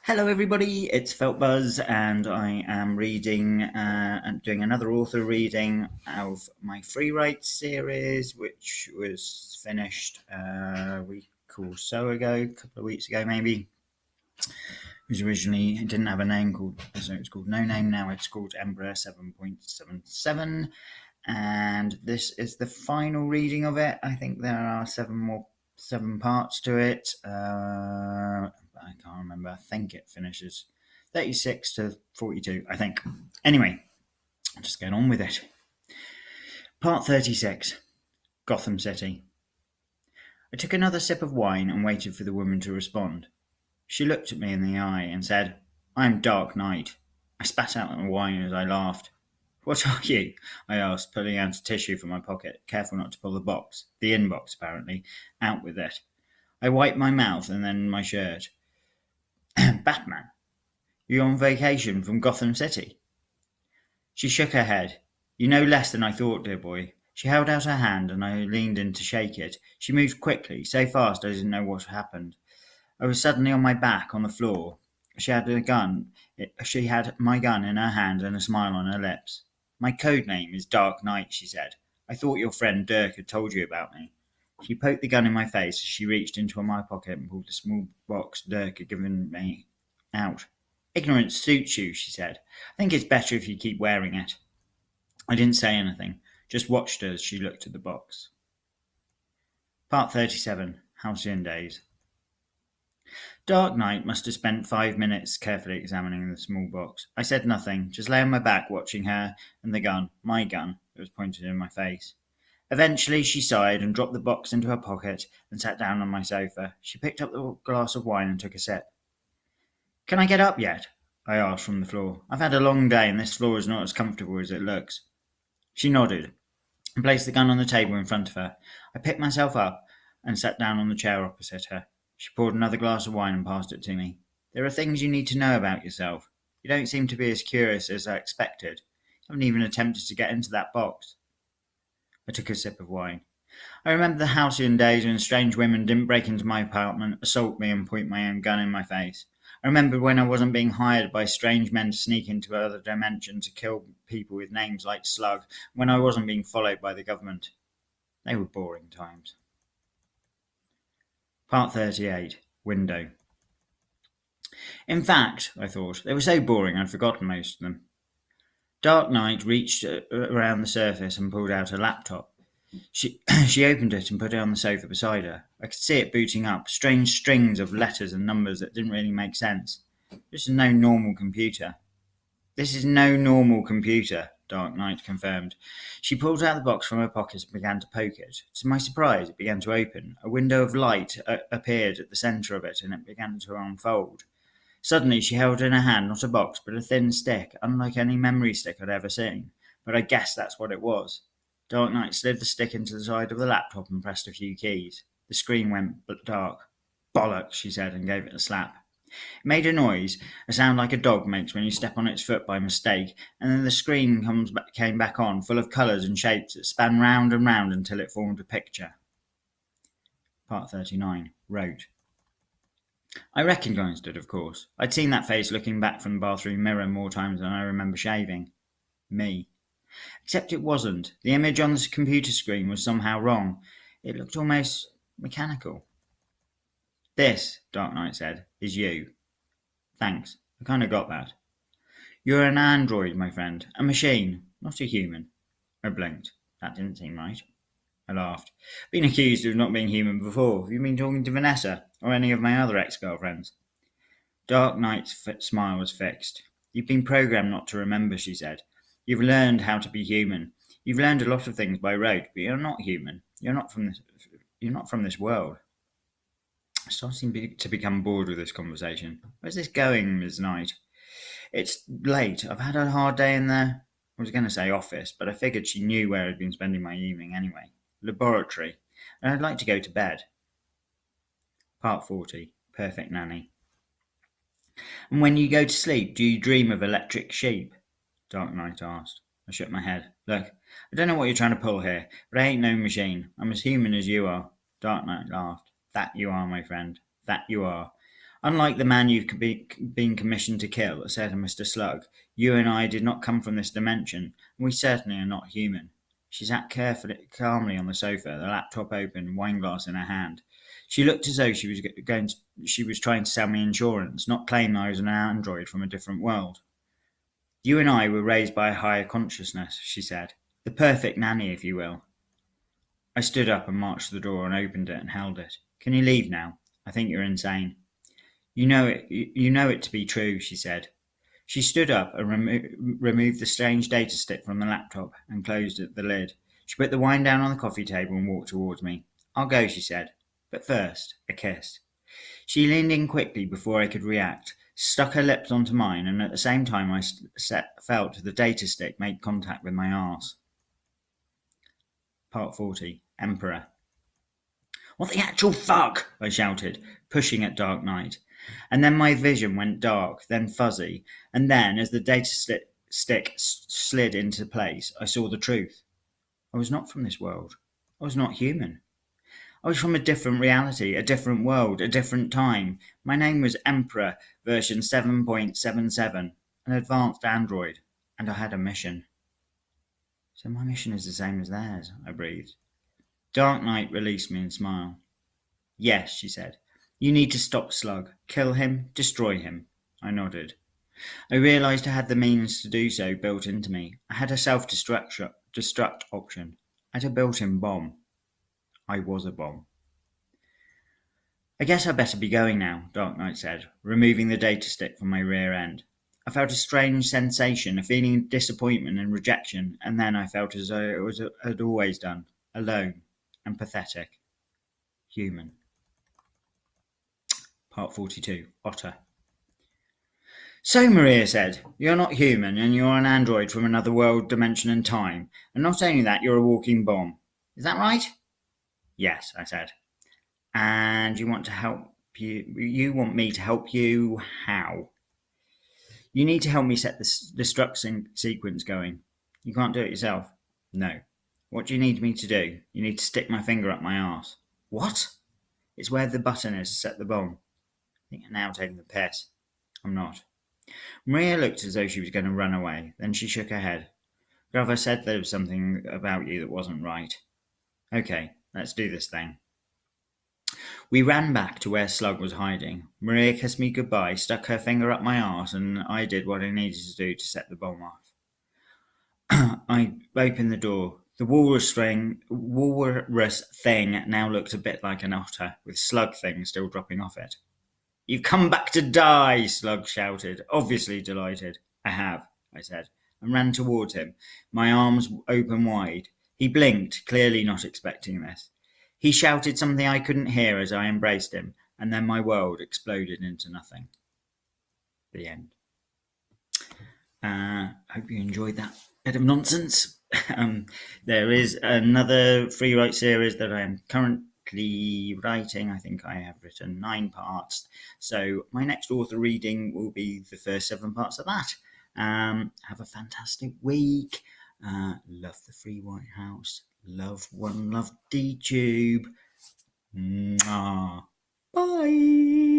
Hello, everybody. It's Felt Buzz, and I am reading and doing another author reading of my freewrite series, which was finished a week or so ago, a couple of weeks ago, maybe. It didn't have a name so it's called No Name now. It's called Emperor 7.77, and this is the final reading of it. I think there are seven parts to it. I can't remember. I think it finishes 36 to 42, I think. Anyway, just get on with it. Part 36, Gotham City. I took another sip of wine and waited for the woman to respond. She looked at me in the eye and said, "I am Dark Knight." I spat out the wine as I laughed. "What are you?" I asked, pulling out a tissue from my pocket, careful not to pull the inbox apparently, out with it. I wiped my mouth and then my shirt. "Batman, you're on vacation from Gotham City?" She shook her head. "You know less than I thought, dear boy." She held out her hand and I leaned in to shake it. She moved quickly, so fast I didn't know what happened. I was suddenly on my back on the floor. She had my gun in her hand and a smile on her lips. "My code name is Dark Knight," she said. "I thought your friend Dirk had told you about me." She poked the gun in my face as she reached into my pocket and pulled the small box Dirk had given me out. "Ignorance suits you," she said. "I think it's better if you keep wearing it." I didn't say anything, just watched her as she looked at the box. Part 37, Halcyon Days. Dark Knight must have spent 5 minutes carefully examining the small box. I said nothing, just lay on my back watching her and the gun, my gun, that was pointed in my face. Eventually she sighed and dropped the box into her pocket and sat down on my sofa. She picked up the glass of wine and took a sip. "Can I get up yet?" I asked from the floor. "I've had a long day and this floor is not as comfortable as it looks." She nodded and placed the gun on the table in front of her. I picked myself up and sat down on the chair opposite her. She poured another glass of wine and passed it to me. "There are things you need to know about yourself. You don't seem to be as curious as I expected. You haven't even attempted to get into that box." I took a sip of wine. I remember the halcyon days when strange women didn't break into my apartment, assault me, and point my own gun in my face. I remembered when I wasn't being hired by strange men to sneak into other dimensions to kill people with names like Slug, when I wasn't being followed by the government. They were boring times. Part 38, Window. In fact, I thought, they were so boring I'd forgotten most of them. Dark Knight reached around the surface and pulled out a laptop. She opened it and put it on the sofa beside her. I could see it booting up, strange strings of letters and numbers that didn't really make sense. This is no normal computer. "This is no normal computer," Dark Knight confirmed. She pulled out the box from her pocket and began to poke it. To my surprise, it began to open. A window of light appeared at the centre of it, and it began to unfold. Suddenly she held in her hand not a box, but a thin stick, unlike any memory stick I'd ever seen. But I guessed that's what it was. Dark Knight slid the stick into the side of the laptop and pressed a few keys. The screen went dark. "Bollocks," she said, and gave it a slap. It made a noise, a sound like a dog makes when you step on its foot by mistake, and then the screen came back on, full of colours and shapes that span round and round until it formed a picture. Part 39, Wrote. I recognised it, of course. I'd seen that face looking back from the bathroom mirror more times than I remember shaving. Me. Except it wasn't. The image on the computer screen was somehow wrong. It looked almost mechanical. "This," Dark Knight said, "is you." "Thanks. I kind of got that." "You're an android, my friend. A machine, not a human." I blinked. That didn't seem right. I laughed. "Been accused of not being human before. Have you been talking to Vanessa, or any of my other ex-girlfriends?" Dark Knight's smile was fixed. "You've been programmed not to remember," she said. "You've learned how to be human. You've learned a lot of things by rote, but you're not human. You're not from this world." I'm starting to become bored with this conversation. Where's this going, Ms. Knight? "It's late. I've had a hard day in the—" I was going to say office, but I figured she knew where I'd been spending my evening anyway. "Laboratory. And I'd like to go to bed." Part 40, Perfect Nanny. "And when you go to sleep, do you dream of electric sheep?" Dark Knight asked. I shook my head. "Look, I don't know what you're trying to pull here, but I ain't no machine. I'm as human as you are." Dark Knight laughed. "That you are, my friend. That you are. Unlike the man you've been commissioned to kill, said Mr. Slug, you and I did not come from this dimension, and we certainly are not human. She sat calmly on the sofa, the laptop open, wine glass in her hand. She looked as though she was trying to sell me insurance, not claim I was an android from a different world. You and I were raised by a higher consciousness, she said. The perfect nanny, if you will. I stood up and marched to the door and opened it and held it. Can you leave now? I think you're insane. You know it to be true, she said. She stood up and removed the strange data stick from the laptop and closed the lid. She put the wine down on the coffee table and walked towards me. I'll go, she said. But first, a kiss. She leaned in quickly before I could react, stuck her lips onto mine, and at the same time I felt the data stick make contact with my arse. Part 40. Emperor. What the actual fuck? I shouted, pushing at Dark Knight. And then my vision went dark, then fuzzy, and then, as the data stick slid into place, I saw the truth. I was not from this world. I was not human. I was from a different reality, a different world, a different time. My name was Emperor, version 7.77, an advanced android, and I had a mission. So my mission is the same as theirs, I breathed. Dark Knight released me and smiled. Yes, she said. You need to stop Slug. Kill him, destroy him. I nodded. I realised I had the means to do so built into me. I had a self-destruct option. I had a built-in bomb. I was a bomb. I guess I'd better be going now, Dark Knight said, removing the data stick from my rear end. I felt a strange sensation, a feeling of disappointment and rejection, and then I felt as though I'd always done, alone and pathetic. Human. Part 42. Otter. So, Maria said, you're not human, and you're an android from another world, dimension, and time. And not only that, you're a walking bomb. Is that right? Yes, I said. And you want me to help you how? You need to help me set the destruct sequence going. You can't do it yourself. No. What do you need me to do? You need to stick my finger up my arse. What? It's where the button is to set the bomb. I think you're now taking the piss. I'm not. Maria looked as though she was going to run away. Then she shook her head. Grover said there was something about you that wasn't right. Okay, let's do this thing. We ran back to where Slug was hiding. Maria kissed me goodbye, stuck her finger up my arse, and I did what I needed to do to set the bomb off. I opened the door. The walrus thing now looked a bit like an otter, with Slug thing still dropping off it. You've come back to die, Slug shouted, obviously delighted. I have, I said, and ran towards him, my arms open wide. He blinked, clearly not expecting this. He shouted something I couldn't hear as I embraced him, and then my world exploded into nothing. The end. Hope you enjoyed that bit of nonsense. There is another freewrite series that I am currently writing. I think I have written 9 parts. So my next author reading will be the first 7 parts of that. Have a fantastic week. Love the Free White House. Love DTube. Bye.